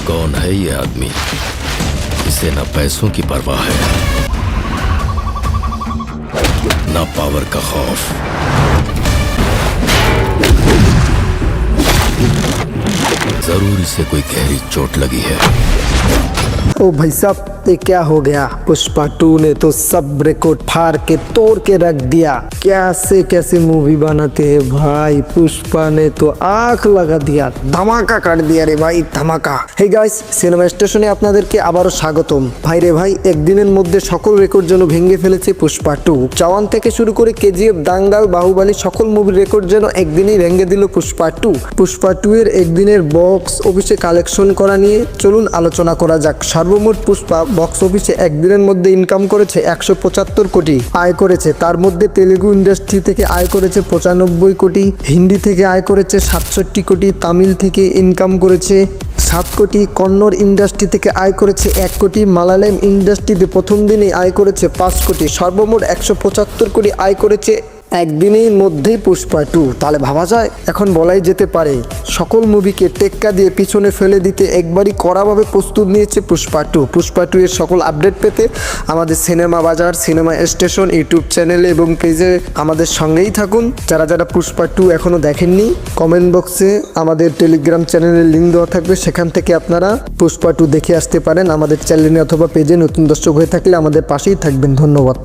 कौन है ये आदमी? इसे ना पैसों की परवाह है, ना पावर का खौफ। जरूर इसे कोई गहरी चोट लगी है। ओ भाई साहब, ये क्या हो गया? पुष्पा 2 ने तो सब रिकॉर्ड फाड़ के तोड़ के रख दिया। कैसे कैसे मूवी बनाते हैं भाई। पुष्पा ने तो आंख लगा दिया, धमाका कर दिया रे भाई, धमाका। हे गाइस, সিনেমা স্টেশনে আপনাদেরকে আবারও স্বাগতম। ভাই রে ভাই, একদিনের মধ্যে সকল রেকর্ড যেন ভেঙে ফেলেছে পুষ্পা 2। জওয়ান থেকে শুরু করে কেজিএফ, দাঙ্গাল, বাহুবলী সকল মুভির রেকর্ড যেন একদিনেই ভেঙে দিল পুষ্পা 2। পুষ্পা 2 এর একদিনের বক্স অফিসে কালেকশন করা নিয়ে চলুন আলোচনা করা যাক। সর্বমোট পুষ্পা বক্স অফিসে একদিনের মধ্যে ইনকাম করেছে 175 কোটি আয় করেছে। তার মধ্যে তেলেগু ইন্ডাস্ট্রি থেকে আয় করেছে 95 কোটি, হিন্দি থেকে আয় করেছে 67 কোটি, তামিল থেকে ইনকাম করেছে 7 কোটি, কন্নড় ইন্ডাস্ট্রি থেকে আয় করেছে 1 কোটি, মালায়ালাম ইন্ডাস্ট্রিতে প্রথম দিনেই আয় করেছে 5 কোটি। সর্বমোট 175 কোটি আয় করেছে একদিনের মধ্যেই পুষ্পা 2। তাহলে ভাবা যায়, এখন বলাই যেতে পারে সকল মুভিকে টেক্কা দিয়ে পিছনে ফেলে দিতে একবারই কড়াভাবে প্রস্তুত নিয়েছে পুষ্পা 2। পুষ্পা 2 এর সকল আপডেট পেতে আমাদের সিনেমা বাজার, সিনেমা স্টেশন ইউটিউব চ্যানেলে এবং পেজে আমাদের সঙ্গেই থাকুন। যারা যারা পুষ্পা 2 এখনও দেখেননি, কমেন্ট বক্সে আমাদের টেলিগ্রাম চ্যানেলের লিঙ্ক দেওয়া থাকবে, সেখান থেকে আপনারা পুষ্পা 2 দেখে আসতে পারেন। আমাদের চ্যানেলে অথবা পেজে নতুন দর্শক হয়ে থাকলে আমাদের পাশেই থাকবেন। ধন্যবাদ।